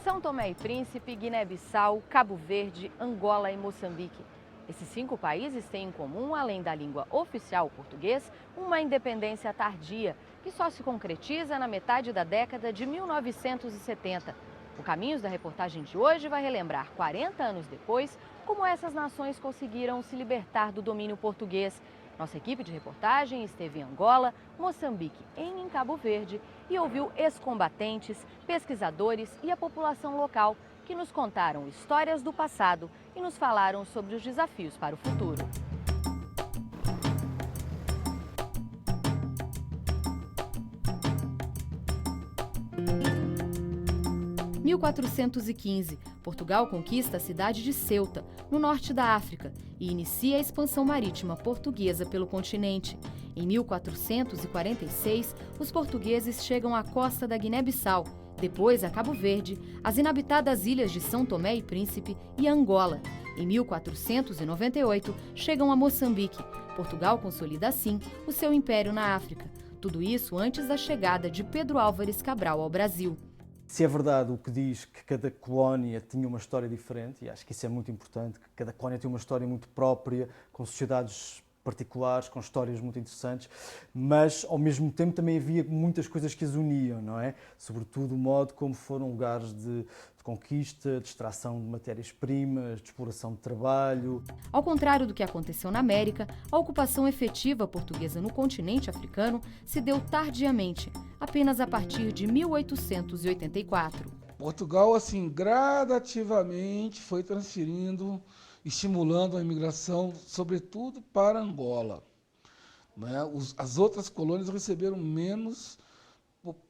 São Tomé e Príncipe, Guiné-Bissau, Cabo Verde, Angola e Moçambique. Esses 5 países têm em comum, além da língua oficial português, uma independência tardia, que só se concretiza na metade da década de 1970. O Caminhos da reportagem de hoje vai relembrar, 40 anos depois, como essas nações conseguiram se libertar do domínio português. Nossa equipe de reportagem esteve em Angola, Moçambique e em Cabo Verde e ouviu ex-combatentes, pesquisadores e a população local que nos contaram histórias do passado e nos falaram sobre os desafios para o futuro. Em 1415, Portugal conquista a cidade de Ceuta, no norte da África, e inicia a expansão marítima portuguesa pelo continente. Em 1446, os portugueses chegam à costa da Guiné-Bissau, depois a Cabo Verde, as inabitadas ilhas de São Tomé e Príncipe e Angola. Em 1498, chegam a Moçambique. Portugal consolida assim o seu império na África. Tudo isso antes da chegada de Pedro Álvares Cabral ao Brasil. Se é verdade o que diz que cada colónia tinha uma história diferente, e acho que isso é muito importante, que cada colónia tem uma história muito própria, com sociedades particulares, com histórias muito interessantes, mas ao mesmo tempo também havia muitas coisas que as uniam, não é? Sobretudo o modo como foram lugares de conquista, de extração de matérias-primas, de exploração de trabalho. Ao contrário do que aconteceu na América, a ocupação efetiva portuguesa no continente africano se deu tardiamente, apenas a partir de 1884. Portugal, assim, gradativamente foi transferindo, estimulando a imigração, sobretudo para Angola. As outras colônias receberam menos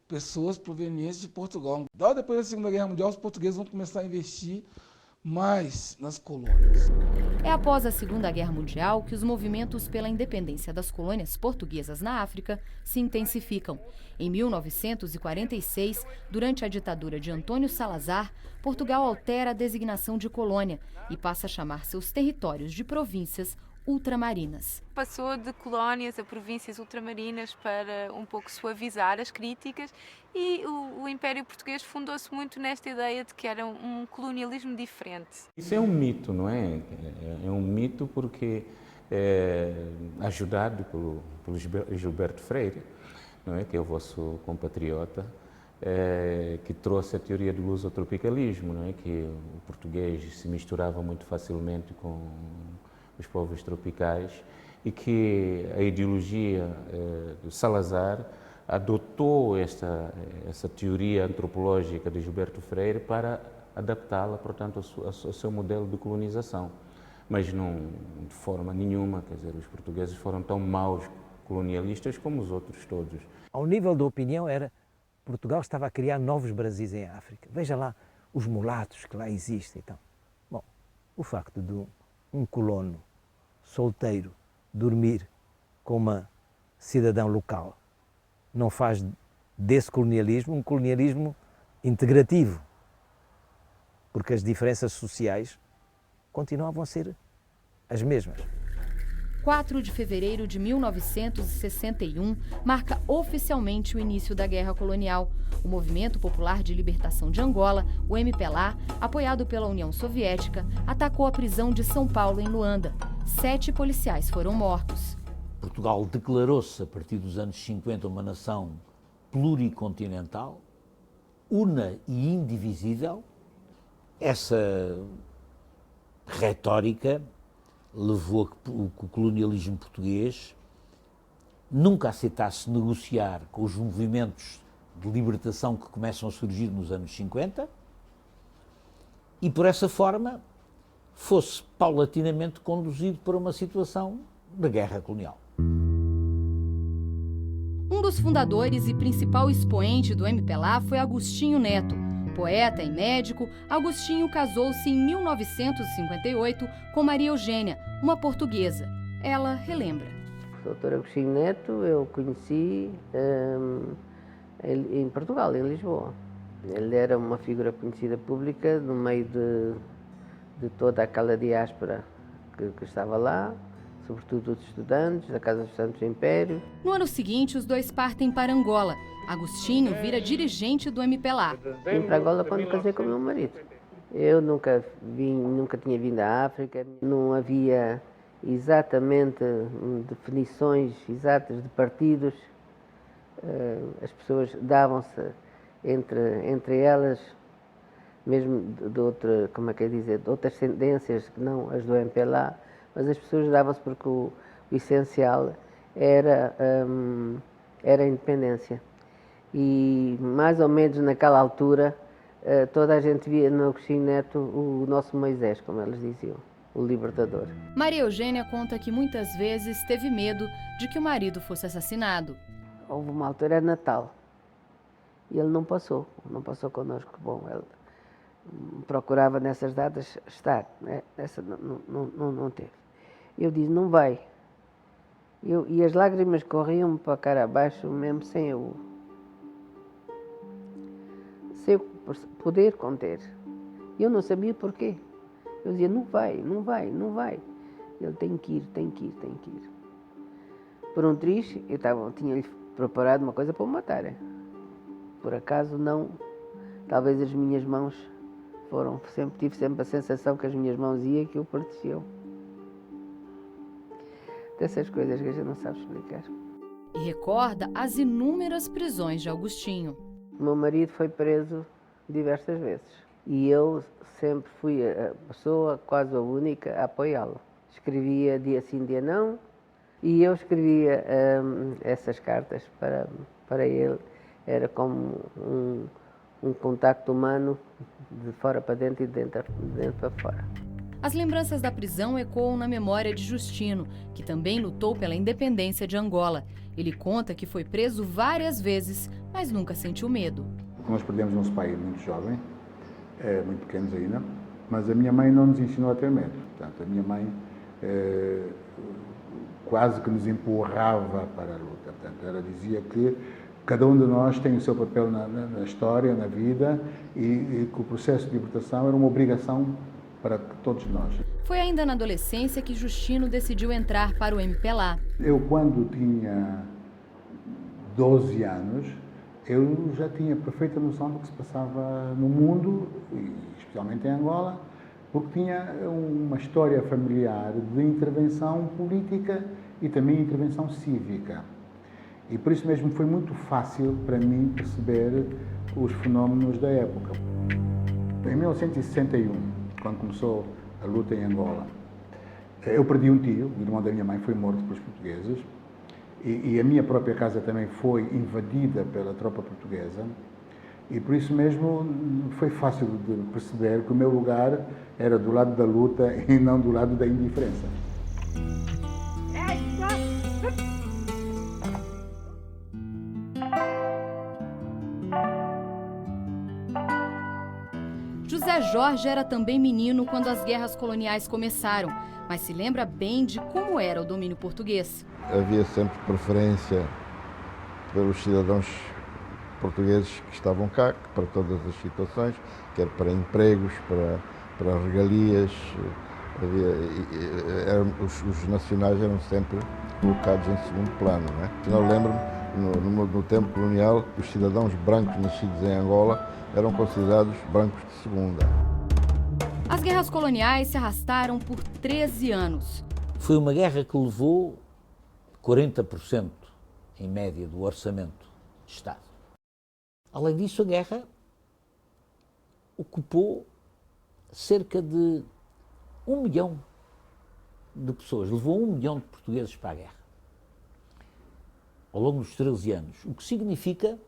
pessoas provenientes de Portugal. Depois da Segunda Guerra Mundial, os portugueses vão começar a investir mais nas colônias. É após a Segunda Guerra Mundial que os movimentos pela independência das colônias portuguesas na África se intensificam. Em 1946, durante a ditadura de Antônio Salazar, Portugal altera a designação de colônia e passa a chamar seus territórios de províncias ultramarinas. Passou de colónias a províncias ultramarinas para um pouco suavizar as críticas e o Império Português fundou-se muito nesta ideia de que era um colonialismo diferente. Isso é um mito, não é? É um mito porque ajudado pelo Gilberto Freire, não é? Que é o vosso compatriota, que trouxe a teoria do lusotropicalismo, não é? Que o português se misturava muito facilmente com os povos tropicais e que a ideologia do Salazar adotou essa teoria antropológica de Gilberto Freire para adaptá-la, portanto, ao seu modelo de colonização. Mas não de forma nenhuma, quer dizer, os portugueses foram tão maus colonialistas como os outros todos. Ao nível da opinião era Portugal estava a criar novos Brasis em África. Veja lá os mulatos que lá existem. Então, bom, o facto de um colono solteiro dormir com uma cidadã local não faz desse colonialismo um colonialismo integrativo, porque as diferenças sociais continuavam a ser as mesmas. 4 de fevereiro de 1961 marca oficialmente o início da Guerra Colonial. O Movimento Popular de Libertação de Angola, o MPLA, apoiado pela União Soviética, atacou a prisão de São Paulo, em Luanda. 7 policiais foram mortos. Portugal declarou-se, a partir dos anos 50, uma nação pluricontinental, una e indivisível. Essa retórica levou a que o colonialismo português nunca aceitasse negociar com os movimentos de libertação que começam a surgir nos anos 50 e, por essa forma, fosse paulatinamente conduzido para uma situação de guerra colonial. Um dos fundadores e principal expoente do MPLA foi Agostinho Neto. Poeta e médico, Agostinho casou-se em 1958 com Maria Eugênia, uma portuguesa. Ela relembra. O Dr. Agostinho Neto eu conheci em Portugal, em Lisboa. Ele era uma figura conhecida pública no meio de toda aquela diáspora que estava lá, sobretudo os estudantes, da Casa dos Santos do Império. No ano seguinte, os dois partem para Angola. Agostinho vira dirigente do MPLA. Vim para Angola quando casei com o meu marido. Eu nunca tinha vindo à África, não havia exatamente definições exatas de partidos. As pessoas davam-se entre elas, mesmo de outras tendências que não as do MPLA, mas as pessoas davam-se porque o essencial era a independência. E mais ou menos naquela altura, toda a gente via no Agostinho Neto o nosso Moisés, como eles diziam, o libertador. Maria Eugênia conta que muitas vezes teve medo de que o marido fosse assassinado. Houve uma altura, era Natal, e ele não passou connosco. Bom, ele procurava nessas datas estar, né? Essa não teve. Eu disse, não vai. E as lágrimas corriam-me para a cara abaixo, mesmo sem eu poder conter. Eu não sabia porquê. Eu dizia, não vai. Ele tem que ir. Por um triz, tinha-lhe preparado uma coisa para o matar. Por acaso não, talvez as minhas mãos tive sempre a sensação que as minhas mãos iam que o protegiam. Dessas coisas que a gente não sabe explicar. E recorda as inúmeras prisões de Agostinho. O meu marido foi preso diversas vezes e eu sempre fui a pessoa, quase a única, a apoiá-lo. Escrevia dia sim, dia não, e eu escrevia essas cartas para ele. Era como um contacto humano de fora para dentro e de dentro para fora. As lembranças da prisão ecoam na memória de Justino, que também lutou pela independência de Angola. Ele conta que foi preso várias vezes, mas nunca sentiu medo. Nós perdemos nosso pai muito jovem, muito pequenos ainda, mas a minha mãe não nos ensinou a ter medo. Portanto, a minha mãe quase que nos empurrava para a luta. Portanto, ela dizia que cada um de nós tem o seu papel na história, na vida, e que o processo de libertação era uma obrigação para todos nós. Foi ainda na adolescência que Justino decidiu entrar para o MPLA. Eu, quando tinha 12 anos, eu já tinha perfeita noção do que se passava no mundo, e especialmente em Angola, porque tinha uma história familiar de intervenção política e também intervenção cívica. E por isso mesmo foi muito fácil para mim perceber os fenómenos da época. Em 1961, quando começou a luta em Angola, eu perdi um tio, o irmão da minha mãe foi morto pelos portugueses, e a minha própria casa também foi invadida pela tropa portuguesa, e por isso mesmo foi fácil de perceber que o meu lugar era do lado da luta e não do lado da indiferença. José Jorge era também menino quando as guerras coloniais começaram, mas se lembra bem de como era o domínio português. Havia sempre preferência pelos cidadãos portugueses que estavam cá, para todas as situações, quer para empregos, para regalias. Os nacionais eram sempre colocados em segundo plano. Não é? Eu lembro-me, no tempo colonial, os cidadãos brancos nascidos em Angola eram considerados brancos de segunda. As guerras coloniais se arrastaram por 13 anos. Foi uma guerra que levou 40% em média do orçamento de Estado. Além disso, a guerra ocupou cerca de 1 milhão de pessoas, levou 1 milhão de portugueses para a guerra ao longo dos 13 anos, o que significa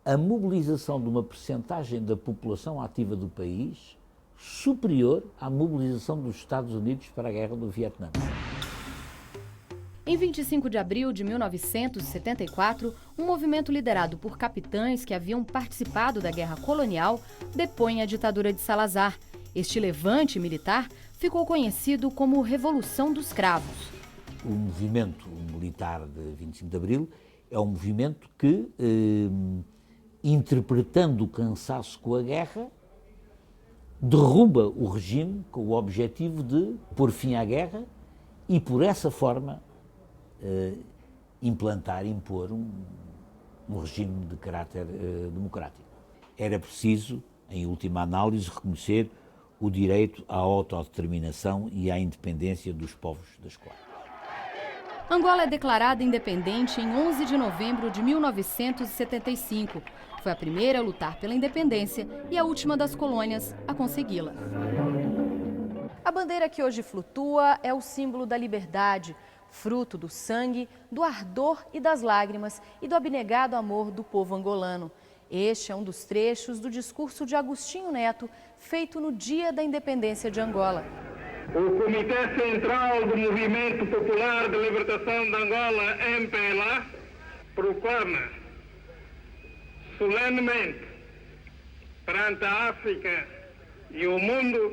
a mobilização de uma percentagem da população ativa do país superior à mobilização dos Estados Unidos para a guerra do Vietnã. Em 25 de abril de 1974, um movimento liderado por capitães que haviam participado da guerra colonial depõe a ditadura de Salazar. Este levante militar ficou conhecido como Revolução dos Cravos. O movimento militar de 25 de abril é um movimento que, interpretando o cansaço com a guerra, derruba o regime com o objetivo de pôr fim à guerra e, por essa forma, impor um regime de caráter democrático. Era preciso, em última análise, reconhecer o direito à autodeterminação e à independência dos povos das colónias. Angola é declarada independente em 11 de novembro de 1975. Foi a primeira a lutar pela independência e a última das colônias a consegui-la. A bandeira que hoje flutua é o símbolo da liberdade, fruto do sangue, do ardor e das lágrimas e do abnegado amor do povo angolano. Este é um dos trechos do discurso de Agostinho Neto, feito no dia da independência de Angola. O Comitê Central do Movimento Popular de Libertação de Angola, MPLA, proclama solenemente perante a África e o mundo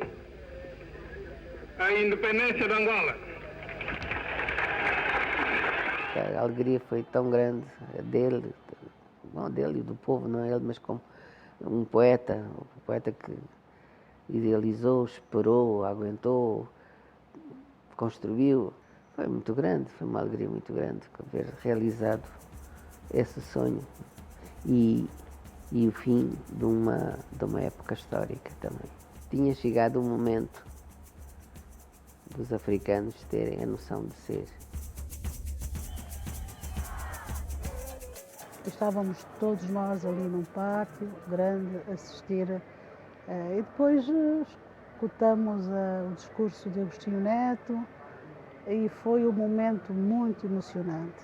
a independência de Angola. A alegria foi tão grande dele, não dele e do povo, não ele, mas como um poeta que idealizou, esperou, aguentou, construiu. Foi muito grande, foi uma alegria muito grande ver realizado esse sonho e o fim de uma época histórica também. Tinha chegado o momento dos africanos terem a noção de ser. Estávamos todos nós ali num pátio grande a assistir e depois escutamos o discurso de Agostinho Neto e foi um momento muito emocionante.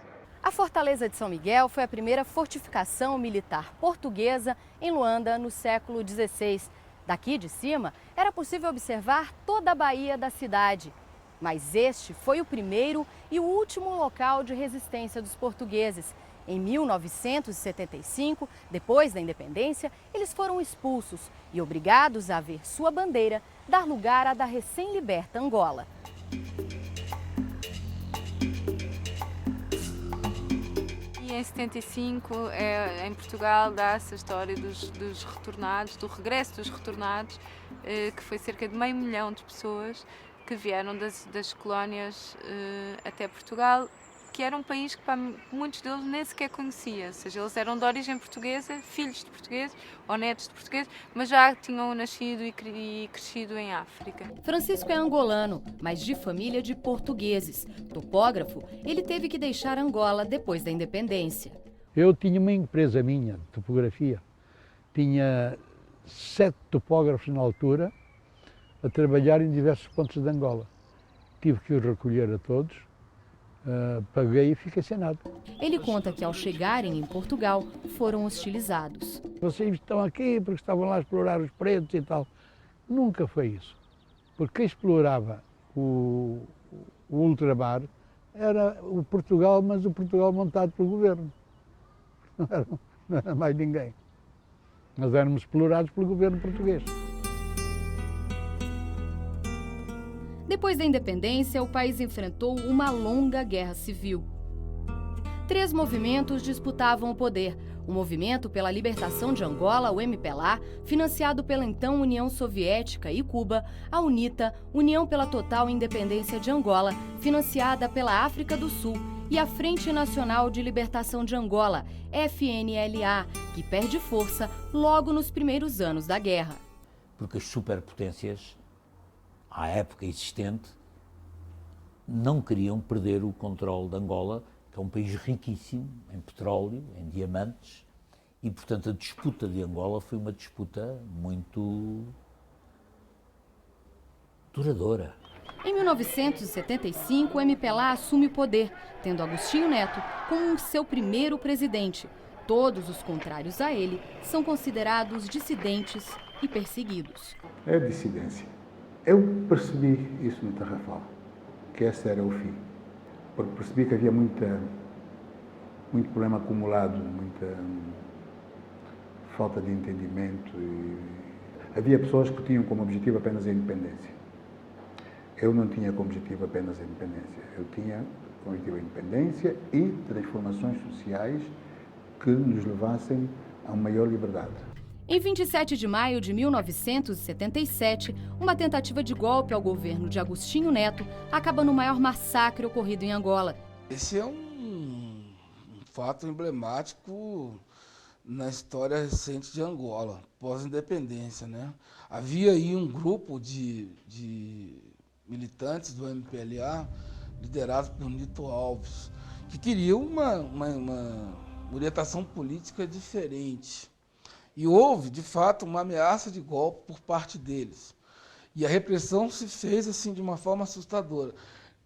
A Fortaleza de São Miguel foi a primeira fortificação militar portuguesa em Luanda no século XVI. Daqui de cima era possível observar toda a baía da cidade. Mas este foi o primeiro e o último local de resistência dos portugueses. Em 1975, depois da independência, eles foram expulsos e obrigados a ver sua bandeira dar lugar à da recém-liberta Angola. E em 75, em Portugal, dá-se a história dos retornados, do regresso dos retornados, que foi cerca de 500 mil de pessoas que vieram das colónias até Portugal, que era um país que muitos deles nem sequer conhecia, ou seja, eles eram de origem portuguesa, filhos de portugueses ou netos de portugueses, mas já tinham nascido e crescido em África. Francisco é angolano, mas de família de portugueses. Topógrafo, ele teve que deixar Angola depois da independência. Eu tinha uma empresa minha de topografia, tinha 7 topógrafos na altura a trabalhar em diversos pontos de Angola. Tive que os recolher a todos. Paguei e fiquei sem nada. Ele conta que ao chegarem em Portugal foram hostilizados. Vocês estão aqui porque estavam lá a explorar os pretos e tal. Nunca foi isso. Porque quem explorava o ultramar era o Portugal, mas o Portugal montado pelo governo. Não era mais ninguém. Nós éramos explorados pelo governo português. Depois da independência, o país enfrentou uma longa guerra civil. 3 movimentos disputavam o poder. O Movimento pela Libertação de Angola, o MPLA, financiado pela então União Soviética e Cuba, a UNITA, União pela Total Independência de Angola, financiada pela África do Sul, e a Frente Nacional de Libertação de Angola, FNLA, que perde força logo nos primeiros anos da guerra. Porque as superpotências, à época existente, não queriam perder o controle de Angola, que é um país riquíssimo em petróleo, em diamantes, e, portanto, a disputa de Angola foi uma disputa muito duradoura. Em 1975, o MPLA assume o poder, tendo Agostinho Neto como seu primeiro presidente. Todos os contrários a ele são considerados dissidentes e perseguidos. É dissidência. Eu percebi isso no Tarrafal, que esse era o fim, porque percebi que havia muito problema acumulado, muita falta de entendimento. E havia pessoas que tinham como objetivo apenas a independência. Eu não tinha como objetivo apenas a independência. Eu tinha como objetivo a independência e transformações sociais que nos levassem a uma maior liberdade. Em 27 de maio de 1977, uma tentativa de golpe ao governo de Agostinho Neto acaba no maior massacre ocorrido em Angola. Esse é um fato emblemático na história recente de Angola, pós-independência, né? Havia aí um grupo de militantes do MPLA, liderados por Nito Alves, que queriam uma orientação política diferente. E houve, de fato, uma ameaça de golpe por parte deles. E a repressão se fez assim de uma forma assustadora.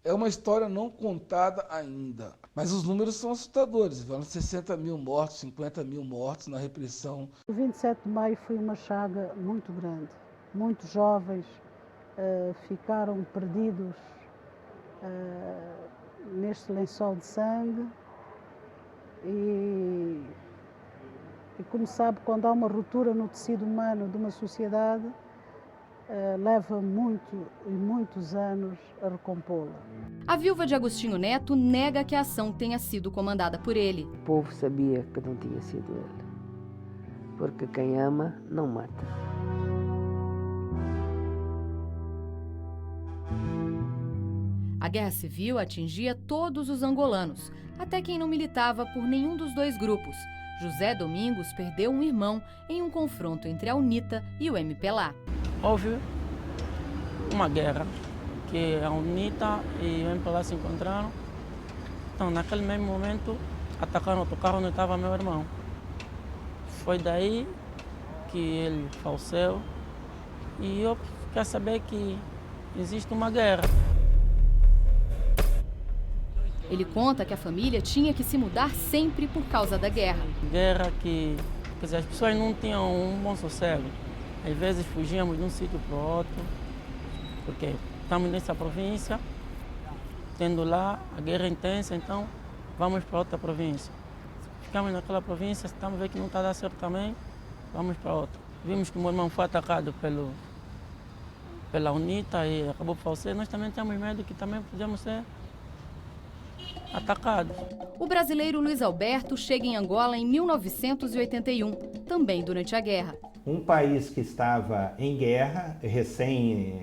É uma história não contada ainda, mas os números são assustadores. Vão 60 mil mortos, 50 mil mortos na repressão. O 27 de maio foi uma chaga muito grande. Muitos jovens ficaram perdidos neste lençol de sangue. E como sabe, quando há uma ruptura no tecido humano de uma sociedade, leva muitos anos a recompô-la. A viúva de Agostinho Neto nega que a ação tenha sido comandada por ele. O povo sabia que não tinha sido ele, porque quem ama não mata. A Guerra Civil atingia todos os angolanos, até quem não militava por nenhum dos dois grupos. José Domingos perdeu um irmão em um confronto entre a UNITA e o MPLA. Houve uma guerra que a UNITA e o MPLA se encontraram. Então, naquele mesmo momento, atacaram o carro onde estava meu irmão. Foi daí que ele faleceu e eu fiquei a saber que existe uma guerra. Ele conta que a família tinha que se mudar sempre por causa da guerra. Guerra que, quer dizer, as pessoas não tinham um bom sossego. Às vezes fugíamos de um sítio para o outro, porque estamos nessa província, tendo lá a guerra intensa, então vamos para outra província. Ficamos naquela província, estamos a ver que não está dando certo também, vamos para outra. Vimos que o meu irmão foi atacado pela UNITA e acabou por falecer. Nós também temos medo que também podemos ser atacados. O brasileiro Luiz Alberto chega em Angola em 1981, também durante a guerra. Um país que estava em guerra, recém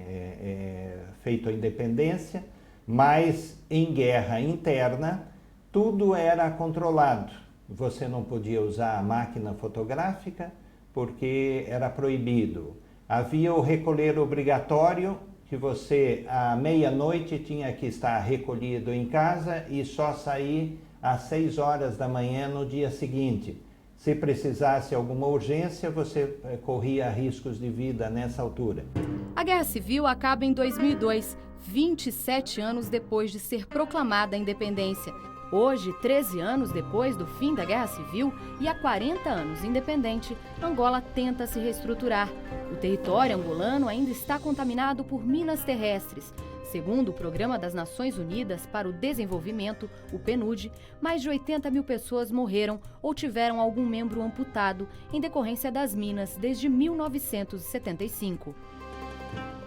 feito a independência, mas em guerra interna, tudo era controlado. Você não podia usar a máquina fotográfica porque era proibido. Havia o recolher obrigatório, que você, à meia-noite, tinha que estar recolhido em casa e só sair às 6 horas da manhã no dia seguinte. Se precisasse alguma urgência, você corria riscos de vida nessa altura. A Guerra Civil acaba em 2002, 27 anos depois de ser proclamada a independência. Hoje, 13 anos depois do fim da Guerra Civil e há 40 anos independente, Angola tenta se reestruturar. O território angolano ainda está contaminado por minas terrestres. Segundo o Programa das Nações Unidas para o Desenvolvimento, o PNUD, mais de 80 mil pessoas morreram ou tiveram algum membro amputado em decorrência das minas desde 1975.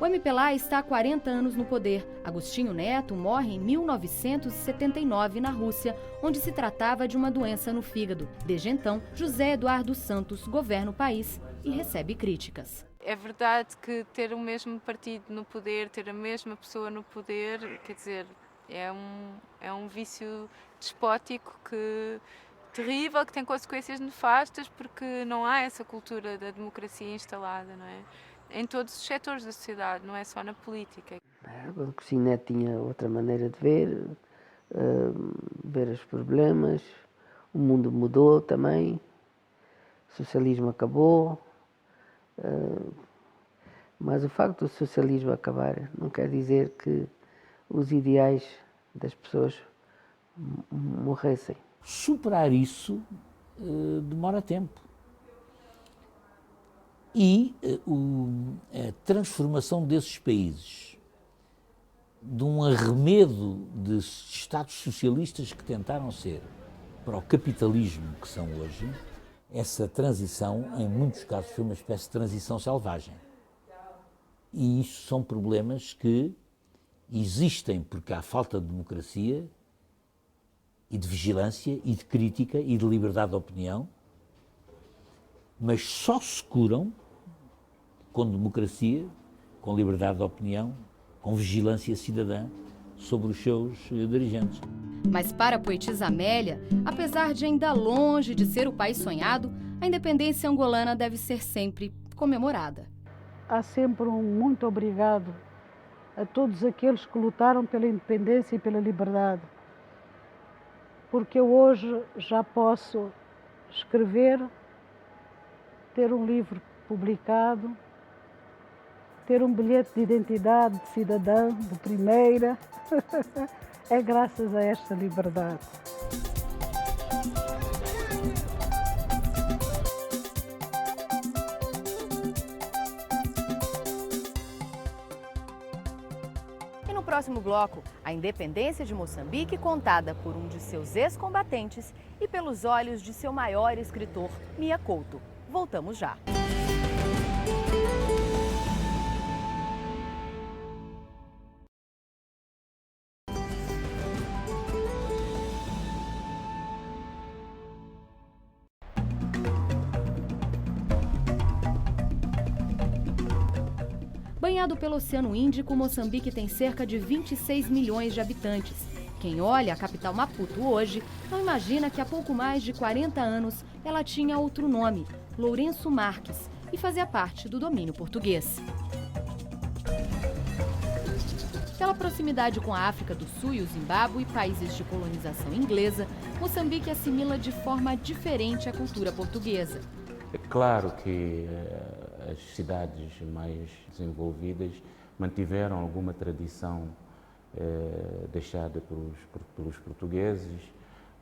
O MPLA está há 40 anos no poder. Agostinho Neto morre em 1979 na Rússia, onde se tratava de uma doença no fígado. Desde então, José Eduardo Santos governa o país e recebe críticas. É verdade que ter o mesmo partido no poder, ter a mesma pessoa no poder, quer dizer, é um vício despótico terrível, que tem consequências nefastas, porque não há essa cultura da democracia instalada, não é? Em todos os setores da sociedade, não é só na política. O Agostinho Neto tinha outra maneira de ver os problemas, o mundo mudou também, o socialismo acabou, mas o facto do socialismo acabar não quer dizer que os ideais das pessoas morressem. Superar isso demora tempo. E a transformação desses países de um arremedo de Estados socialistas que tentaram ser para o capitalismo que são hoje, essa transição, em muitos casos, foi uma espécie de transição selvagem. E isso são problemas que existem porque há falta de democracia e de vigilância e de crítica e de liberdade de opinião. mas só se curam com democracia, com liberdade de opinião, com vigilância cidadã sobre os seus dirigentes. Mas para a poetisa Amélia, apesar de ainda longe de ser o país sonhado, a independência angolana deve ser sempre comemorada. Há sempre um muito obrigado a todos aqueles que lutaram pela independência e pela liberdade. Porque eu hoje já posso escrever, ter um livro publicado, ter um bilhete de identidade de cidadã de primeira. É graças a esta liberdade. E no próximo bloco, a independência de Moçambique contada por um de seus ex-combatentes e pelos olhos de seu maior escritor, Mia Couto. Voltamos já. Banhado pelo Oceano Índico, Moçambique tem cerca de 26 milhões de habitantes. Quem olha a capital Maputo hoje não imagina que há pouco mais de 40 anos ela tinha outro nome, Lourenço Marques, e fazia parte do domínio português. Pela proximidade com a África do Sul e o Zimbábue, países de colonização inglesa, Moçambique assimila de forma diferente a cultura portuguesa. É claro que as cidades mais desenvolvidas mantiveram alguma tradição deixada pelos portugueses,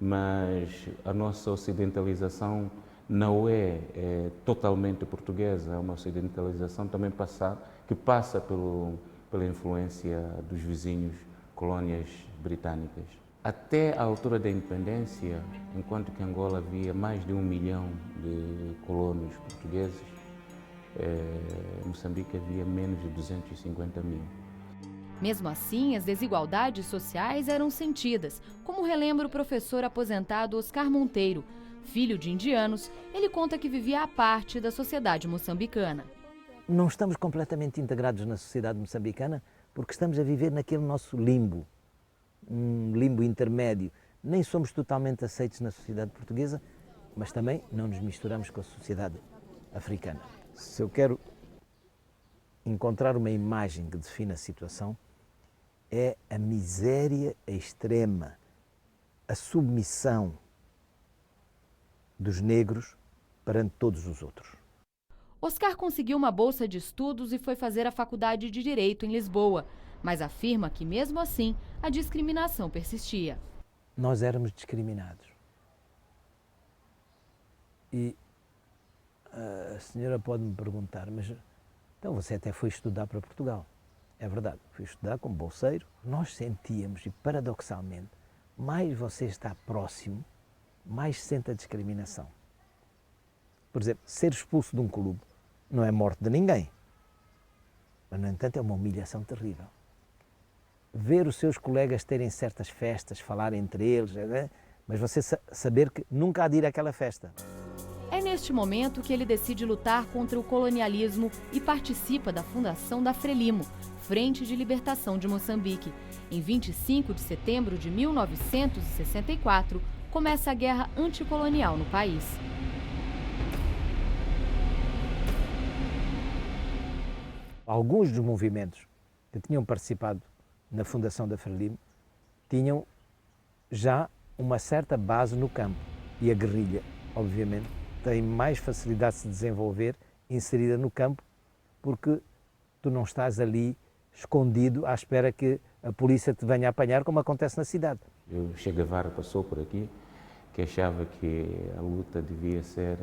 mas a nossa ocidentalização não é totalmente portuguesa, é uma ocidentalização também que passa pela influência dos vizinhos colónias britânicas. Até a altura da independência, enquanto que Angola havia mais de 1 milhão de colonos portugueses, em Moçambique havia menos de 250 mil. Mesmo assim, as desigualdades sociais eram sentidas, como relembra o professor aposentado Oscar Monteiro. Filho de indianos, ele conta que vivia à parte da sociedade moçambicana. Não estamos completamente integrados na sociedade moçambicana porque estamos a viver naquele nosso limbo, um limbo intermédio. Nem somos totalmente aceitos na sociedade portuguesa, mas também não nos misturamos com a sociedade africana. Se eu quero encontrar uma imagem que define a situação, é a miséria extrema, a submissão dos negros perante todos os outros. Oscar conseguiu uma bolsa de estudos e foi fazer a faculdade de Direito em Lisboa, mas afirma que, mesmo assim, a discriminação persistia. Nós éramos discriminados. E a senhora pode me perguntar, mas então você até foi estudar para Portugal. É verdade, fui estudar como bolseiro. Nós sentíamos, e paradoxalmente, mais você está próximo, mais sente a discriminação. Por exemplo, ser expulso de um clube não é morte de ninguém, mas, no entanto, é uma humilhação terrível. Ver os seus colegas terem certas festas, falar entre eles, mas você saber que nunca há de ir àquela festa. É neste momento que ele decide lutar contra o colonialismo e participa da fundação da Frelimo, Frente de Libertação de Moçambique. Em 25 de setembro de 1964, começa a guerra anticolonial no país. Alguns dos movimentos que tinham participado na fundação da Frelimo tinham já uma certa base no campo. E a guerrilha, obviamente, tem mais facilidade de se desenvolver inserida no campo, porque tu não estás ali escondido à espera que a polícia te venha apanhar, como acontece na cidade. O Che Guevara passou por aqui, que achava que a luta devia ser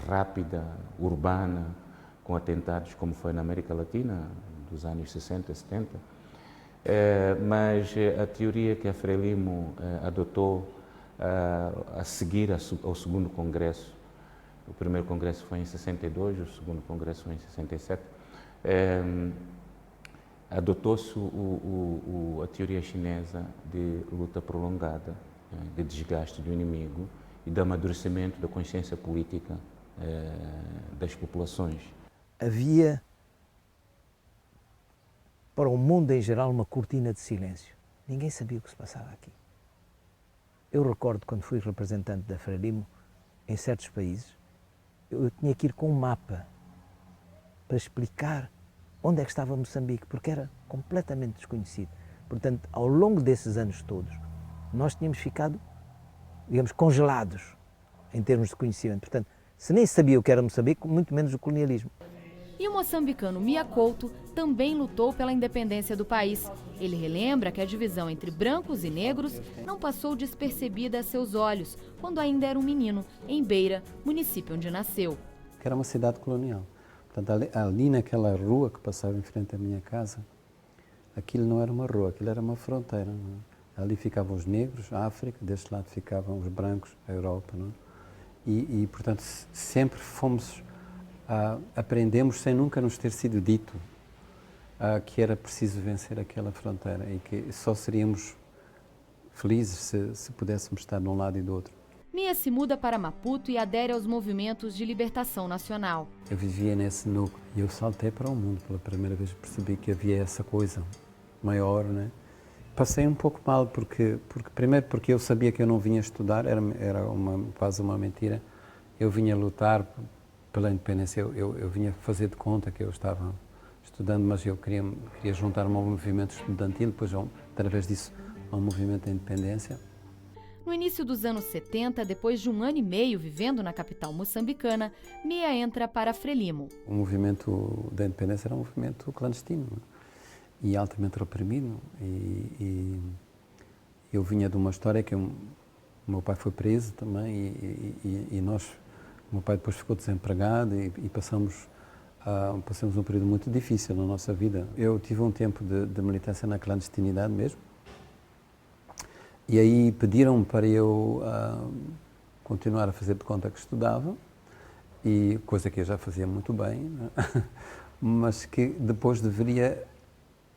rápida, urbana, com atentados como foi na América Latina, dos anos 60 e 70. Mas a teoria que a Frelimo adotou a seguir ao segundo congresso, o primeiro congresso foi em 62, o segundo congresso foi em 67, adotou-se a teoria chinesa de luta prolongada, de desgaste do inimigo e de amadurecimento da consciência política das populações. Havia, para o mundo em geral, uma cortina de silêncio. Ninguém sabia o que se passava aqui. Eu recordo, quando fui representante da Frelimo, em certos países, eu tinha que ir com um mapa para explicar onde é que estava Moçambique, porque era completamente desconhecido. Portanto, ao longo desses anos todos, nós tínhamos ficado, digamos, congelados em termos de conhecimento. Portanto, se nem sabia o que era Moçambique, muito menos o colonialismo. E o moçambicano Mia Couto também lutou pela independência do país. Ele relembra que a divisão entre brancos e negros não passou despercebida a seus olhos, quando ainda era um menino, em Beira, município onde nasceu. Era uma cidade colonial. Portanto, ali naquela rua que passava em frente à minha casa, aquilo não era uma rua, aquilo era uma fronteira. Não é? Ali ficavam os negros, a África, deste lado ficavam os brancos, a Europa. Não é? Portanto, sempre fomos... aprendemos sem nunca nos ter sido dito que era preciso vencer aquela fronteira e que só seríamos felizes se pudéssemos estar de um lado e do outro. Mia se muda para Maputo e adere aos movimentos de libertação nacional. Eu vivia nesse núcleo e eu saltei para o mundo. Pela primeira vez percebi que havia essa coisa maior, né? Passei um pouco mal, primeiro porque eu sabia que eu não vinha estudar, era quase uma mentira. Eu vinha lutar pela independência, eu vinha fazer de conta que eu estava estudando, mas eu queria juntar-me ao movimento estudantil, depois, através disso, ao movimento da independência. No início dos anos 70, depois de um ano e meio vivendo na capital moçambicana, Mia entra para a Frelimo. O movimento da independência era um movimento clandestino e altamente reprimido. E eu vinha de uma história que o meu pai foi preso também e o meu pai depois ficou desempregado e passamos um período muito difícil na nossa vida. Eu tive um tempo de militância na clandestinidade mesmo. E aí pediram-me para eu continuar a fazer de conta que estudava, coisa que eu já fazia muito bem, né? Mas que depois deveria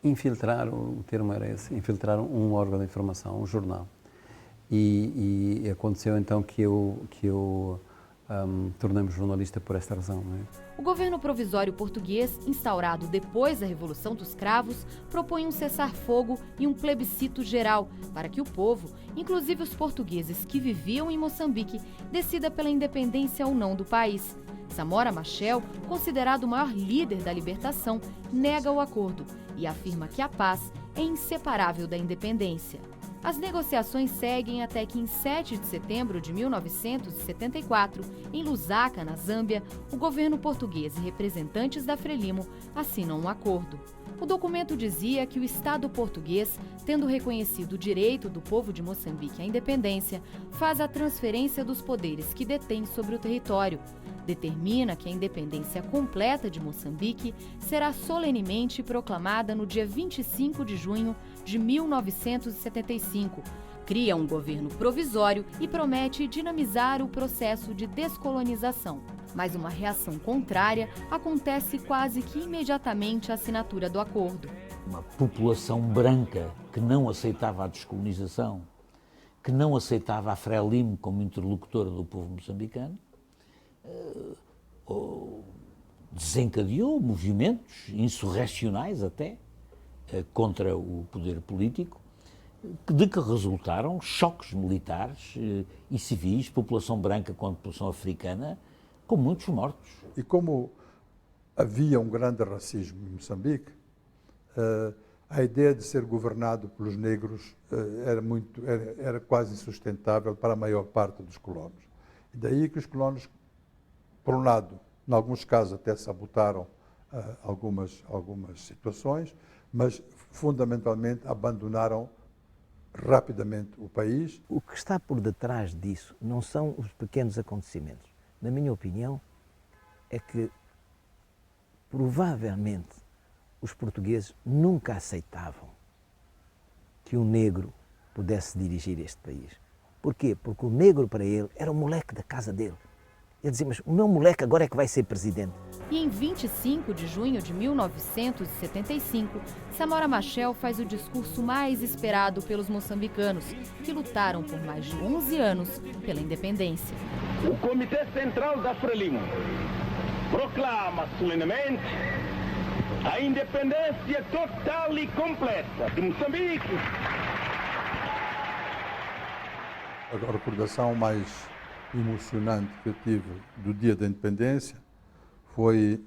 infiltrar, o termo era esse, infiltrar um órgão de informação, um jornal. E aconteceu então que eu tornei-me jornalista por esta razão. Não é? O governo provisório português, instaurado depois da Revolução dos Cravos, propõe um cessar-fogo e um plebiscito geral para que o povo, inclusive os portugueses que viviam em Moçambique, decida pela independência ou não do país. Samora Machel, considerado o maior líder da libertação, nega o acordo e afirma que a paz é inseparável da independência. As negociações seguem até que, em 7 de setembro de 1974, em Lusaka, na Zâmbia, o governo português e representantes da Frelimo assinam um acordo. O documento dizia que o Estado português, tendo reconhecido o direito do povo de Moçambique à independência, faz a transferência dos poderes que detém sobre o território. Determina que a independência completa de Moçambique será solenemente proclamada no dia 25 de junho de 1975. Cria um governo provisório e promete dinamizar o processo de descolonização. Mas uma reação contrária acontece quase que imediatamente à assinatura do acordo. Uma população branca que não aceitava a descolonização, que não aceitava a Frelimo como interlocutora do povo moçambicano, desencadeou movimentos insurrecionais até contra o poder político, de que resultaram choques militares e civis, população branca contra população africana, com muitos mortos. E como havia um grande racismo em Moçambique, a ideia de ser governado pelos negros era quase insustentável para a maior parte dos colonos. E daí que os colonos, por um lado, em alguns casos até sabotaram algumas situações, mas fundamentalmente abandonaram rapidamente o país. O que está por detrás disso não são os pequenos acontecimentos. Na minha opinião, é que provavelmente os portugueses nunca aceitavam que um negro pudesse dirigir este país. Porquê? Porque o negro para ele era o moleque da casa dele. Ele dizia, mas o meu moleque agora é que vai ser presidente. E em 25 de junho de 1975, Samora Machel faz o discurso mais esperado pelos moçambicanos, que lutaram por mais de 11 anos pela independência. O Comitê Central da Frelimo proclama solenemente a independência total e completa de Moçambique. A recordação mais emocionante que eu tive do dia da independência foi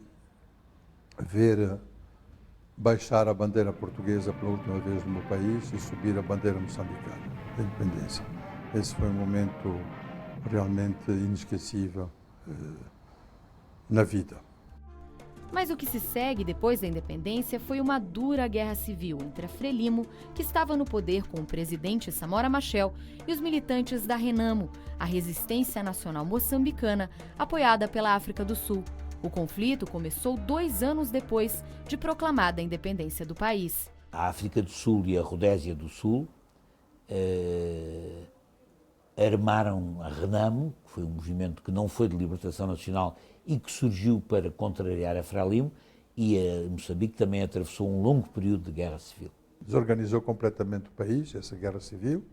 ver baixar a bandeira portuguesa pela última vez no meu país e subir a bandeira moçambicana da independência. Esse foi um momento realmente inesquecível na vida. Mas o que se segue depois da independência foi uma dura guerra civil entre a Frelimo, que estava no poder com o presidente Samora Machel, e os militantes da Renamo, a resistência nacional moçambicana, apoiada pela África do Sul. O conflito começou 2 anos depois de proclamada a independência do país. A África do Sul e a Rodésia do Sul armaram a Renamo, que foi um movimento que não foi de libertação nacional e que surgiu para contrariar a Frelimo, e a Moçambique também atravessou um longo período de guerra civil. Desorganizou completamente o país, essa guerra civil.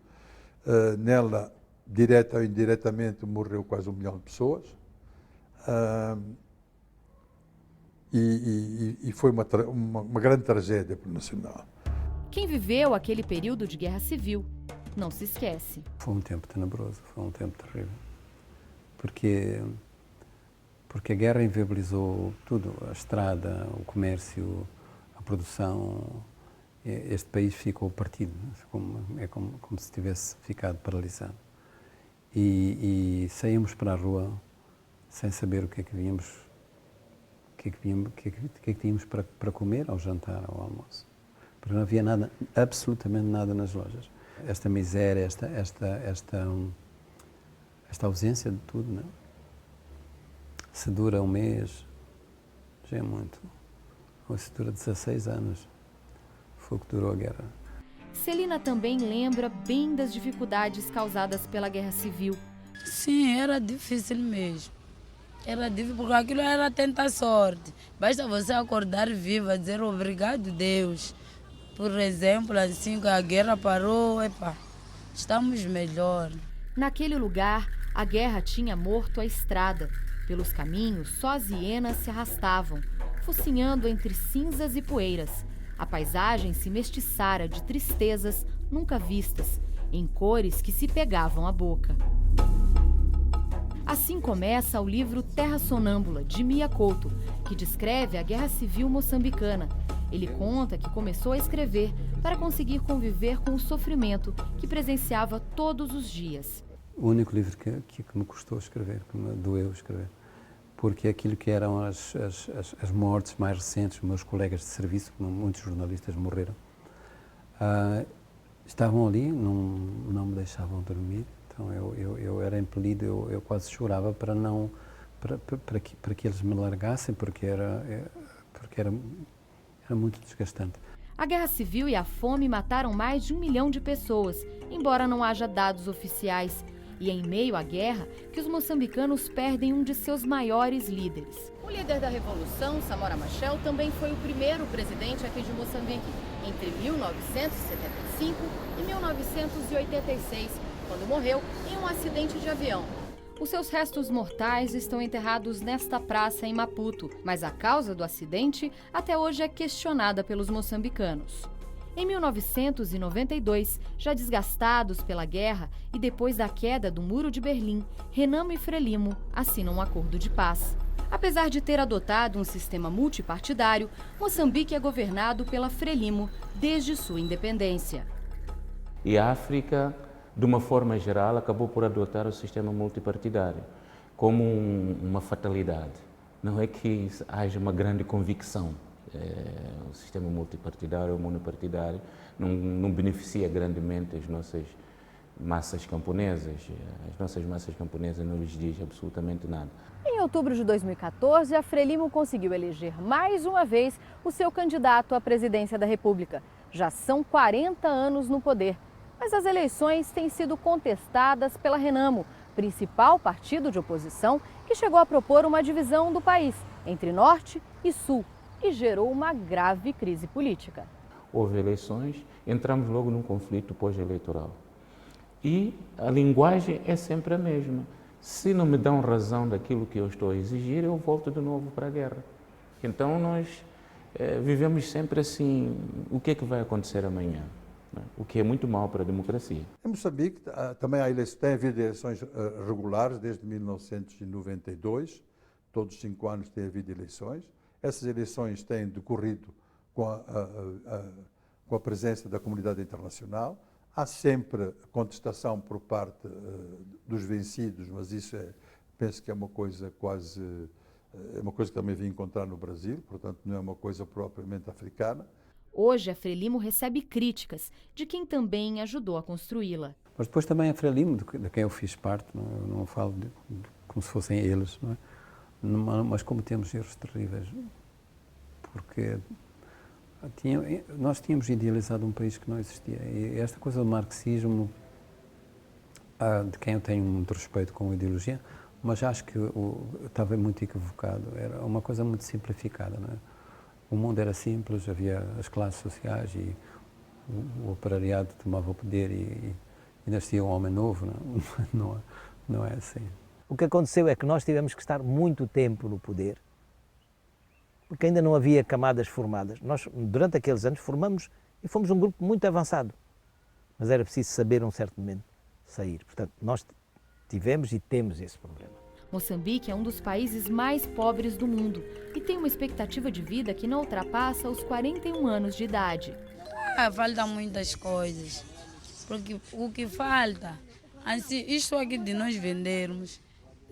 Nela, direta ou indiretamente, morreu quase 1 milhão de pessoas. E foi uma grande tragédia para o nacional. Quem viveu aquele período de guerra civil não se esquece. Foi um tempo tenebroso, foi um tempo terrível. Porque a guerra inviabilizou tudo, a estrada, o comércio, a produção. Este país ficou partido, como se tivesse ficado paralisado. E saímos para a rua sem saber o que é que víamos. O que é que tínhamos para comer ao jantar, ao almoço? Porque não havia nada, absolutamente nada nas lojas. Esta miséria, esta ausência de tudo, não? Se dura 1 mês, já é muito. Ou se dura 16 anos, foi o que durou a guerra. Celina também lembra bem das dificuldades causadas pela guerra civil. Sim, era difícil mesmo. Era difícil porque aquilo era tentar sorte. Basta você acordar viva, dizer obrigado Deus. Por exemplo, assim que a guerra parou, estamos melhor. Naquele lugar, a guerra tinha morto a estrada. Pelos caminhos, só as hienas se arrastavam, focinhando entre cinzas e poeiras. A paisagem se mestiçara de tristezas nunca vistas, em cores que se pegavam à boca. Assim começa o livro Terra Sonâmbula, de Mia Couto, que descreve a Guerra Civil moçambicana. Ele conta que começou a escrever para conseguir conviver com o sofrimento que presenciava todos os dias. O único livro que me custou escrever, que me doeu escrever, porque aquilo que eram as mortes mais recentes, meus colegas de serviço, muitos jornalistas morreram, estavam ali, não me deixavam dormir. Então eu era impelido, eu quase chorava para que eles me largassem, porque era muito desgastante. A guerra civil e a fome mataram mais de 1 milhão de pessoas, embora não haja dados oficiais. E é em meio à guerra que os moçambicanos perdem um de seus maiores líderes. O líder da revolução, Samora Machel, também foi o primeiro presidente aqui de Moçambique, entre 1975 e 1986, quando morreu em um acidente de avião. Os seus restos mortais estão enterrados nesta praça em Maputo, mas a causa do acidente até hoje é questionada pelos moçambicanos. Em 1992, já desgastados pela guerra e depois da queda do Muro de Berlim, Renamo e Frelimo assinam um acordo de paz. Apesar de ter adotado um sistema multipartidário, Moçambique é governado pela Frelimo desde sua independência. E a África, de uma forma geral, acabou por adotar o sistema multipartidário como uma fatalidade. Não é que haja uma grande convicção. O sistema multipartidário ou monopartidário não beneficia grandemente as nossas massas camponesas. As nossas massas camponesas não lhes diz absolutamente nada. Em outubro de 2014, a Frelimo conseguiu eleger mais uma vez o seu candidato à presidência da República. Já são 40 anos no poder. Mas as eleições têm sido contestadas pela Renamo, principal partido de oposição que chegou a propor uma divisão do país, entre norte e sul e gerou uma grave crise política. Houve eleições, entramos logo num conflito pós-eleitoral. E a linguagem é sempre a mesma. Se não me dão razão daquilo que eu estou a exigir, eu volto de novo para a guerra. Então nós vivemos sempre assim, o que é que vai acontecer amanhã? O que é muito mau para a democracia. Em Moçambique também tem havido eleições regulares desde 1992, todos os 5 anos tem havido eleições. Essas eleições têm decorrido com a presença da comunidade internacional. Há sempre contestação por parte dos vencidos, mas isso penso que é uma coisa que também vim encontrar no Brasil, portanto não é uma coisa propriamente africana. Hoje, a Frelimo recebe críticas de quem também ajudou a construí-la. Mas depois também a Frelimo, de quem eu fiz parte, não, eu não falo como se fossem eles, não é? Mas como temos erros terríveis, porque nós tínhamos idealizado um país que não existia. E esta coisa do marxismo, de quem eu tenho muito respeito com a ideologia, mas acho que estava muito equivocado, era uma coisa muito simplificada, não é? O mundo era simples, havia as classes sociais e o operariado tomava o poder e nascia um homem novo. Não é assim. O que aconteceu é que nós tivemos que estar muito tempo no poder, porque ainda não havia camadas formadas. Nós, durante aqueles anos, formamos e fomos um grupo muito avançado, mas era preciso saber, um certo momento, sair. Portanto, nós tivemos e temos esse problema. Moçambique é um dos países mais pobres do mundo e tem uma expectativa de vida que não ultrapassa os 41 anos de idade. Falta muitas coisas, porque o que falta, assim, isto aqui de nós vendermos,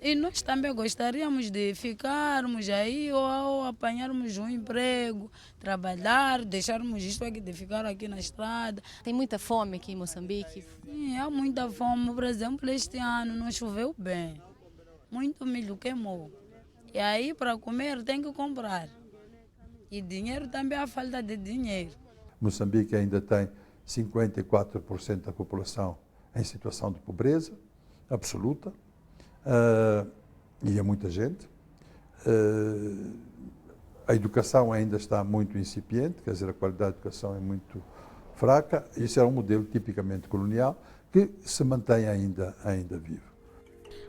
e nós também gostaríamos de ficarmos aí ou apanharmos um emprego, trabalhar, deixarmos isto aqui de ficar aqui na estrada. Tem muita fome aqui em Moçambique? Sim, há muita fome. Por exemplo, este ano não choveu bem. Muito milho queimou. E aí, para comer, tem que comprar. E dinheiro também, há falta de dinheiro. Moçambique ainda tem 54% da população em situação de pobreza absoluta. E é muita gente. A educação ainda está muito incipiente, quer dizer, a qualidade da educação é muito fraca. Isso é um modelo tipicamente colonial que se mantém ainda vivo.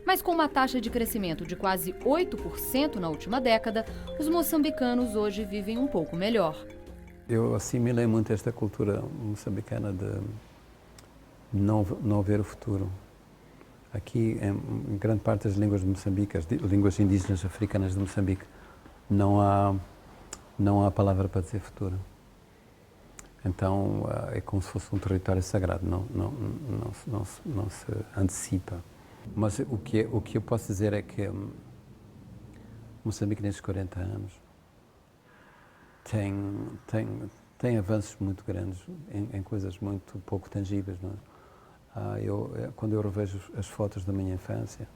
Mas com uma taxa de crescimento de quase 8% na última década, os moçambicanos hoje vivem um pouco melhor. Eu assimilei muito esta cultura moçambicana de não ver o futuro. Aqui, em grande parte das línguas de Moçambique, as línguas indígenas africanas de Moçambique, não há palavra para dizer futuro. Então, é como se fosse um território sagrado, não se antecipa. Mas o que eu posso dizer é que Moçambique, nestes 40 anos, tem avanços muito grandes em coisas muito pouco tangíveis, não é? Quando eu revejo as fotos da minha infância,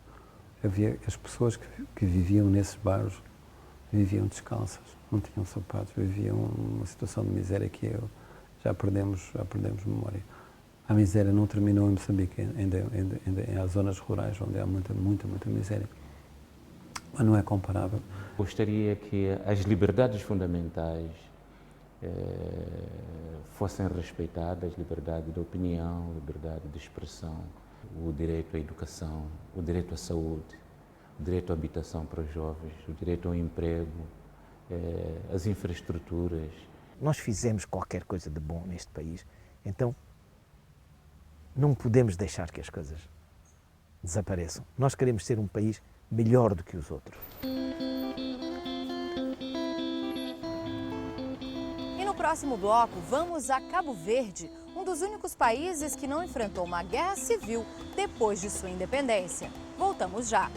havia as pessoas que viviam nesses bairros, viviam descalças, não tinham sapatos, viviam uma situação de miséria que já perdemos memória. A miséria não terminou em Moçambique, ainda há zonas rurais onde há muita miséria, mas não é comparável. Gostaria que as liberdades fundamentais fossem respeitadas, liberdade de opinião, liberdade de expressão, o direito à educação, o direito à saúde, o direito à habitação para os jovens, o direito ao emprego, as infraestruturas. Nós fizemos qualquer coisa de bom neste país, então não podemos deixar que as coisas desapareçam. Nós queremos ser um país melhor do que os outros. E no próximo bloco, vamos a Cabo Verde, um dos únicos países que não enfrentou uma guerra civil depois de sua independência. Voltamos já.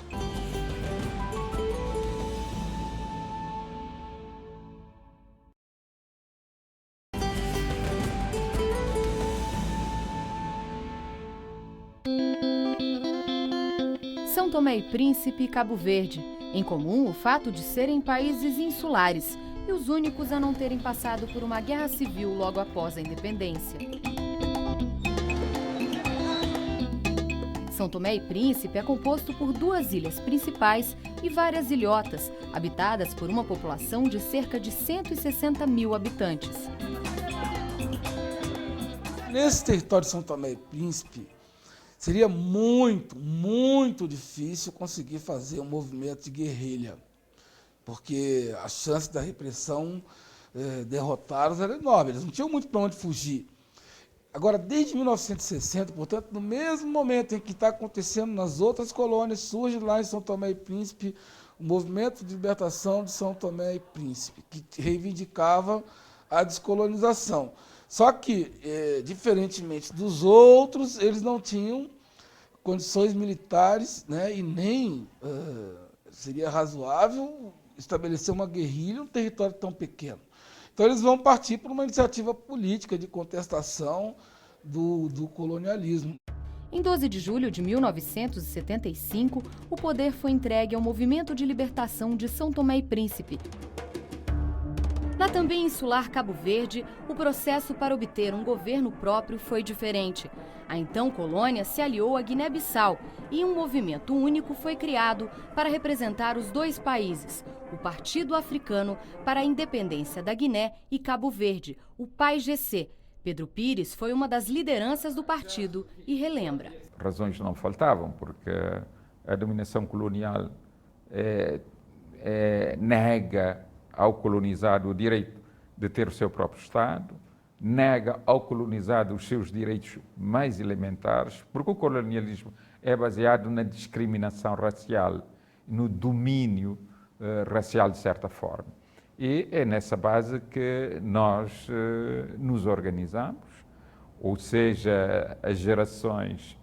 São Tomé e Príncipe e Cabo Verde. Em comum, o fato de serem países insulares e os únicos a não terem passado por uma guerra civil logo após a independência. São Tomé e Príncipe é composto por 2 ilhas principais e várias ilhotas, habitadas por uma população de cerca de 160 mil habitantes. Nesse território de São Tomé e Príncipe, seria muito difícil conseguir fazer um movimento de guerrilha, porque a chance da repressão derrotá-los era enorme, eles não tinham muito para onde fugir. Agora, desde 1960, portanto, no mesmo momento em que está acontecendo nas outras colônias, surge lá em São Tomé e Príncipe o movimento de libertação de São Tomé e Príncipe, que reivindicava a descolonização. Só que, diferentemente dos outros, eles não tinham condições militares, né, e nem seria razoável estabelecer uma guerrilha em um território tão pequeno. Então, eles vão partir por uma iniciativa política de contestação do colonialismo. Em 12 de julho de 1975, o poder foi entregue ao Movimento de Libertação de São Tomé e Príncipe. Na também insular Cabo Verde, o processo para obter um governo próprio foi diferente. A então colônia se aliou à Guiné-Bissau e um movimento único foi criado para representar os dois países, o Partido Africano para a Independência da Guiné e Cabo Verde, o PAIGC. Pedro Pires foi uma das lideranças do partido e relembra. Razões não faltavam, porque a dominação colonial nega ao colonizado o direito de ter o seu próprio Estado, nega ao colonizado os seus direitos mais elementares, porque o colonialismo é baseado na discriminação racial, no domínio racial de certa forma. E é nessa base que nós nos organizamos, ou seja, as gerações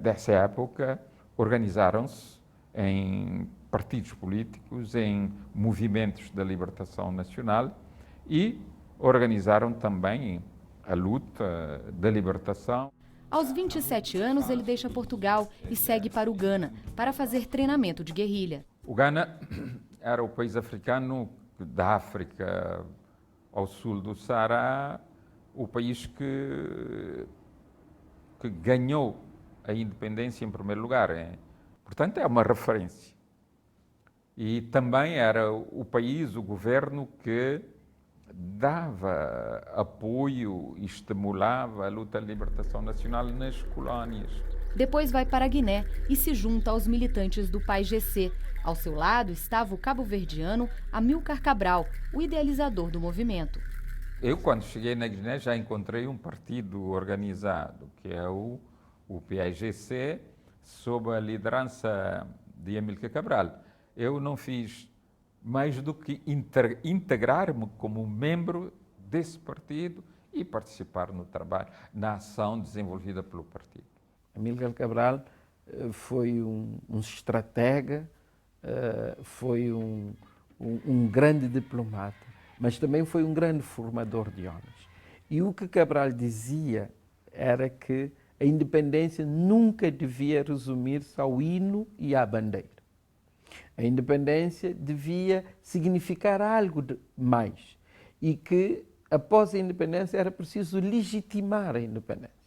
dessa época organizaram-se em partidos políticos, em movimentos da libertação nacional e organizaram também a luta da libertação. Aos 27 anos, ele deixa Portugal e segue para o Ghana para fazer treinamento de guerrilha. O Ghana era o país africano da África ao sul do Saara, o país que ganhou a independência em primeiro lugar. Portanto, é uma referência. E também era o país, o governo, que dava apoio e estimulava a luta de libertação nacional nas colónias. Depois vai para a Guiné e se junta aos militantes do PAIGC. Ao seu lado estava o cabo-verdiano Amílcar Cabral, o idealizador do movimento. Eu, quando cheguei na Guiné, já encontrei um partido organizado, que é o PAIGC, sob a liderança de Amílcar Cabral. Eu não fiz mais do que integrar-me como membro desse partido e participar no trabalho, na ação desenvolvida pelo partido. Amílcar Cabral foi um estratega, foi um grande diplomata, mas também foi um grande formador de homens. E o que Cabral dizia era que a independência nunca devia resumir-se ao hino e à bandeira. A independência devia significar algo mais e que, após a independência, era preciso legitimar a independência.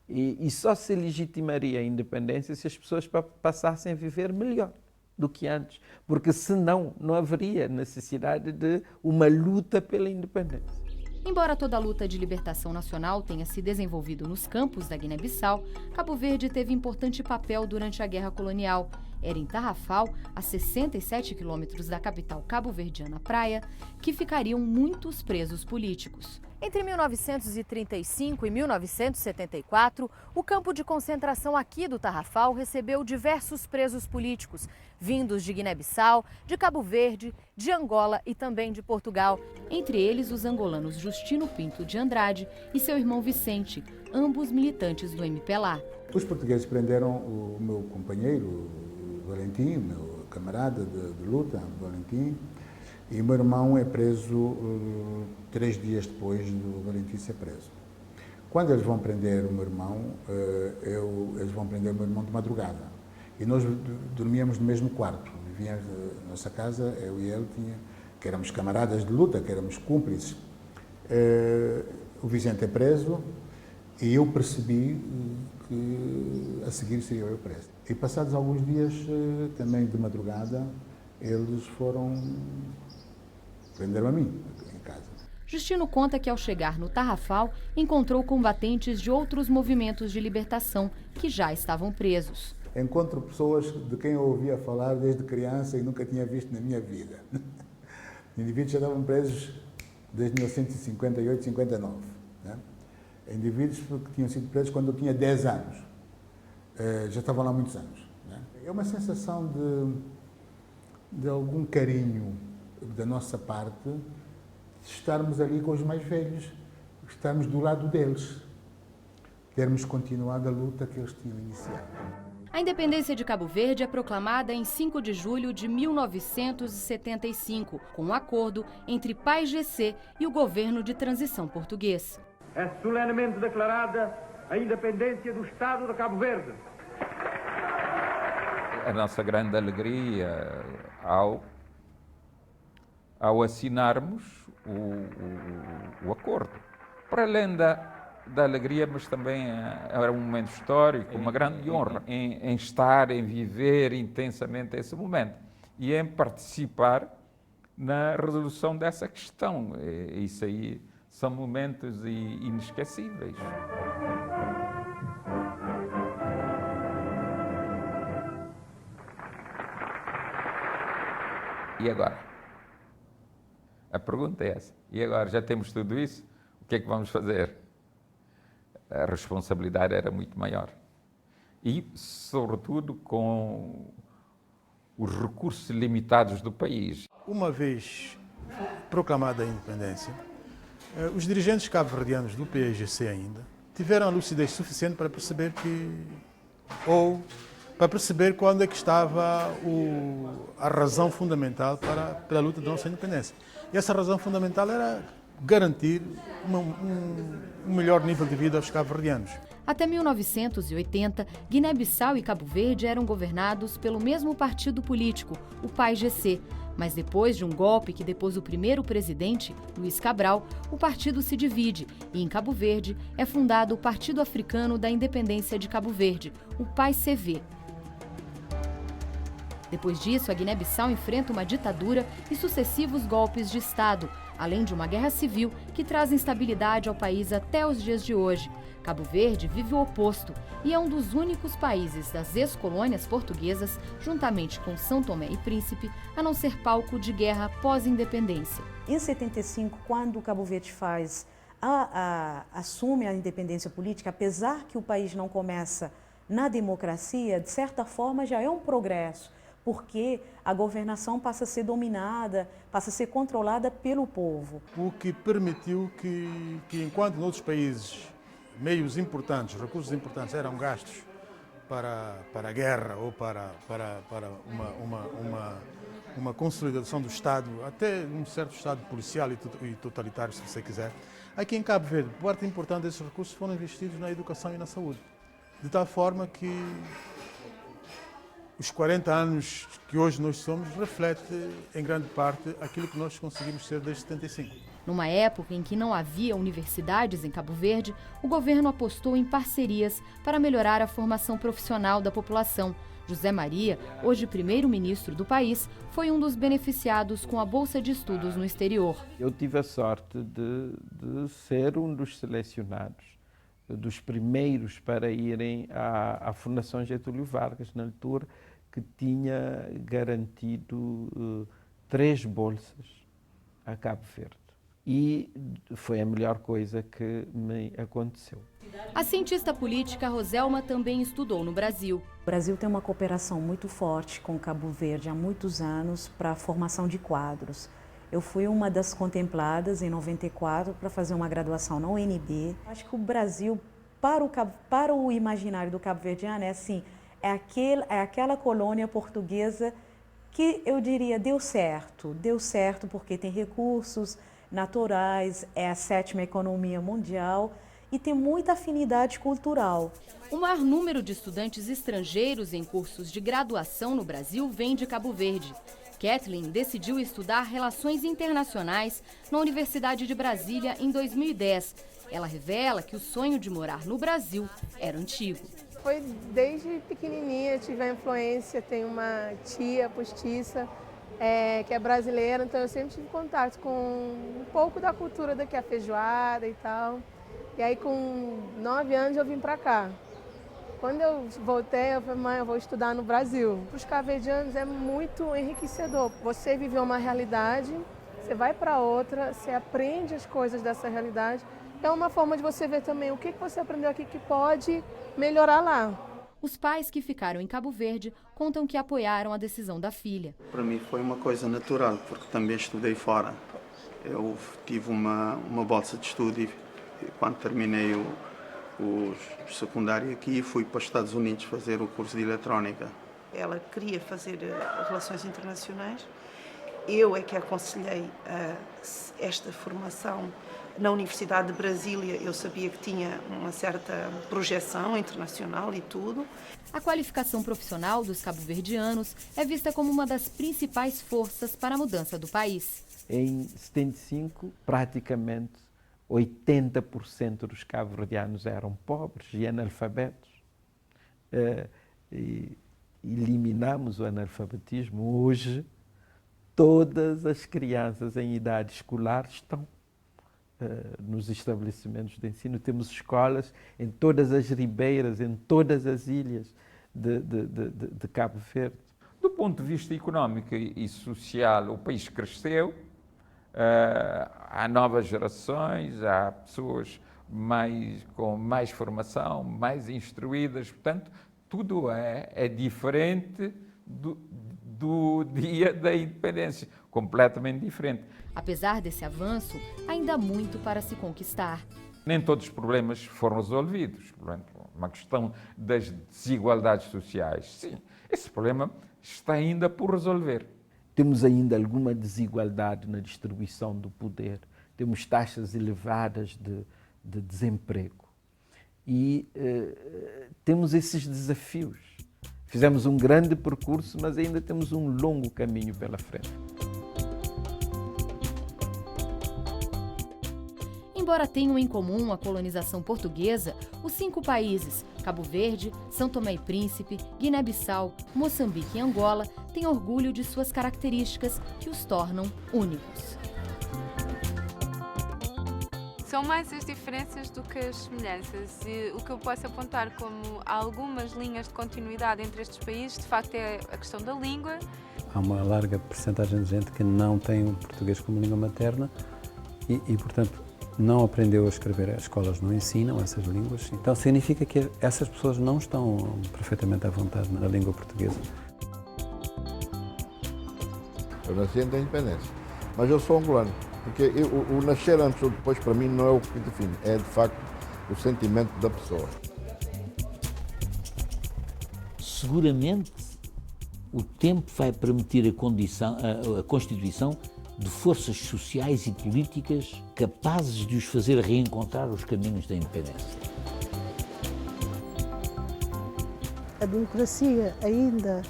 E só se legitimaria a independência se as pessoas passassem a viver melhor do que antes, porque senão não haveria necessidade de uma luta pela independência. Embora toda a luta de libertação nacional tenha se desenvolvido nos campos da Guiné-Bissau, Cabo Verde teve importante papel durante a Guerra Colonial. Era em Tarrafal, a 67 quilômetros da capital cabo-verdiana Praia, que ficariam muitos presos políticos. Entre 1935 e 1974, o campo de concentração aqui do Tarrafal recebeu diversos presos políticos, vindos de Guiné-Bissau, de Cabo Verde, de Angola e também de Portugal. Entre eles, os angolanos Justino Pinto de Andrade e seu irmão Vicente, ambos militantes do MPLA. Os portugueses prenderam o meu companheiro, Valentim, meu camarada de luta, Valentim, e o meu irmão é preso 3 dias depois do Valentim ser preso. Quando eles vão prender o meu irmão, eles vão prender o meu irmão de madrugada. E nós dormíamos no mesmo quarto. Vivíamos na nossa casa, eu e ele, que éramos camaradas de luta, que éramos cúmplices. O Vicente é preso e eu percebi que a seguir seria eu preso. E passados alguns dias, também de madrugada, eles prenderam a mim em casa. Justino conta que ao chegar no Tarrafal, encontrou combatentes de outros movimentos de libertação que já estavam presos. Encontro pessoas de quem eu ouvia falar desde criança e nunca tinha visto na minha vida. Indivíduos já estavam presos desde 1958, 59. Né? Indivíduos que tinham sido presos quando eu tinha 10 anos. Já estavam lá há muitos anos. Né? É uma sensação de algum carinho da nossa parte, de estarmos ali com os mais velhos, estarmos do lado deles, termos continuado a luta que eles tinham iniciado. A independência de Cabo Verde é proclamada em 5 de julho de 1975, com um acordo entre PAIGC e o governo de transição português. É solenemente declarada a independência do Estado de Cabo Verde. A nossa grande alegria ao assinarmos o acordo. Para além da alegria, mas também era um momento histórico, uma grande honra em estar, em viver intensamente esse momento e em participar na resolução dessa questão. Isso aí são momentos inesquecíveis. E agora? A pergunta é essa. E agora? Já temos tudo isso? O que é que vamos fazer? A responsabilidade era muito maior. E, sobretudo, com os recursos limitados do país. Uma vez proclamada a independência, os dirigentes cabo-verdianos do PAIGC ainda tiveram a lucidez suficiente para perceber para perceber quando é que estava a razão fundamental pela luta da nossa independência. E essa razão fundamental era garantir um melhor nível de vida aos cabo-verdianos. Até 1980, Guiné-Bissau e Cabo Verde eram governados pelo mesmo partido político, o PAIGC. Mas depois de um golpe que depôs o primeiro presidente, Luiz Cabral, o partido se divide e em Cabo Verde é fundado o Partido Africano da Independência de Cabo Verde, o PAICV. Depois disso, a Guiné-Bissau enfrenta uma ditadura e sucessivos golpes de Estado, além de uma guerra civil que traz instabilidade ao país até os dias de hoje. Cabo Verde vive o oposto e é um dos únicos países das ex-colônias portuguesas, juntamente com São Tomé e Príncipe, a não ser palco de guerra pós-independência. Em 75, quando o Cabo Verde assume a independência política, apesar que o país não começa na democracia, de certa forma já é um progresso, porque a governação passa a ser dominada, passa a ser controlada pelo povo. O que permitiu que enquanto noutros países meios importantes, recursos importantes eram gastos para a guerra ou para uma consolidação do Estado, até um certo Estado policial e totalitário, se você quiser, aqui em Cabo Verde, parte importante desses recursos foram investidos na educação e na saúde. De tal forma que os 40 anos que hoje nós somos reflete, em grande parte, aquilo que nós conseguimos ser desde 75. Numa época em que não havia universidades em Cabo Verde, o governo apostou em parcerias para melhorar a formação profissional da população. José Maria, hoje primeiro-ministro do país, foi um dos beneficiados com a Bolsa de Estudos no exterior. Eu tive a sorte de ser um dos selecionados, dos primeiros para irem à Fundação Getúlio Vargas, na altura, que tinha garantido 3 bolsas a Cabo Verde. E foi a melhor coisa que me aconteceu. A cientista política Roselma também estudou no Brasil. O Brasil tem uma cooperação muito forte com Cabo Verde há muitos anos para a formação de quadros. Eu fui uma das contempladas em 94 para fazer uma graduação na UNB. Acho que o Brasil, para o imaginário do cabo-verdiano, é aquela colônia portuguesa que eu diria deu certo porque tem recursos naturais, é a 7ª economia mundial e tem muita afinidade cultural. O maior número de estudantes estrangeiros em cursos de graduação no Brasil vem de Cabo Verde. Kathleen decidiu estudar Relações Internacionais na Universidade de Brasília em 2010. Ela revela que o sonho de morar no Brasil era antigo. Foi desde pequenininha, tive a influência, tenho uma tia postiça que é brasileira, então eu sempre tive contato com um pouco da cultura daqui, a feijoada e tal. E aí com 9 anos eu vim para cá. Quando eu voltei, eu falei, mãe, eu vou estudar no Brasil. Para os cabo-verdianos é muito enriquecedor. Você viveu uma realidade, você vai para outra, você aprende as coisas dessa realidade. É uma forma de você ver também o que você aprendeu aqui que pode melhorar lá. Os pais que ficaram em Cabo Verde contam que apoiaram a decisão da filha. Para mim foi uma coisa natural, porque também estudei fora. Eu tive uma bolsa de estudo e quando terminei o secundário aqui, fui para os Estados Unidos fazer o curso de eletrónica. Ela queria fazer relações internacionais. Eu é que aconselhei esta formação na Universidade de Brasília. Eu sabia que tinha uma certa projeção internacional e tudo. A qualificação profissional dos cabo-verdianos é vista como uma das principais forças para a mudança do país. Em 75, praticamente 80% dos cabo-verdianos eram pobres e analfabetos. E eliminamos o analfabetismo. Hoje, todas as crianças em idade escolar estão nos estabelecimentos de ensino. Temos escolas em todas as ribeiras, em todas as ilhas de Cabo Verde. Do ponto de vista económico e social, o país cresceu, há novas gerações, há pessoas com mais formação, mais instruídas, portanto, tudo é diferente do dia da independência, completamente diferente. Apesar desse avanço, ainda há muito para se conquistar. Nem todos os problemas foram resolvidos. Por exemplo, uma questão das desigualdades sociais. Sim, esse problema está ainda por resolver. Temos ainda alguma desigualdade na distribuição do poder. Temos taxas elevadas de desemprego. E temos esses desafios. Fizemos um grande percurso, mas ainda temos um longo caminho pela frente. Embora tenham em comum a colonização portuguesa, os 5 países, Cabo Verde, São Tomé e Príncipe, Guiné-Bissau, Moçambique e Angola, têm orgulho de suas características que os tornam únicos. São mais as diferenças do que as semelhanças. E o que eu posso apontar como algumas linhas de continuidade entre estes países, de facto, é a questão da língua. Há uma larga percentagem de gente que não tem o português como língua materna e portanto, não aprendeu a escrever. As escolas não ensinam essas línguas. Então, significa que essas pessoas não estão perfeitamente à vontade na língua portuguesa. Eu nasci antes da independência, mas eu sou angolano. Porque o nascer antes ou depois, para mim, não é o que define. É, de facto, o sentimento da pessoa. Seguramente, o tempo vai permitir a constituição de forças sociais e políticas capazes de os fazer reencontrar os caminhos da independência. A democracia ainda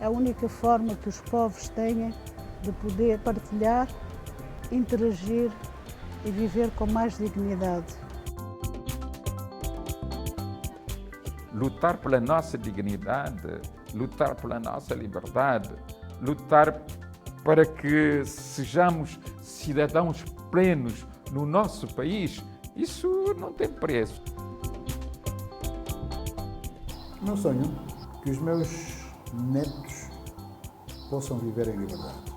é a única forma que os povos têm de poder partilhar, interagir e viver com mais dignidade. Lutar pela nossa dignidade, lutar pela nossa liberdade, lutar para que sejamos cidadãos plenos no nosso país, isso não tem preço. Meu sonho é que os meus netos possam viver em liberdade.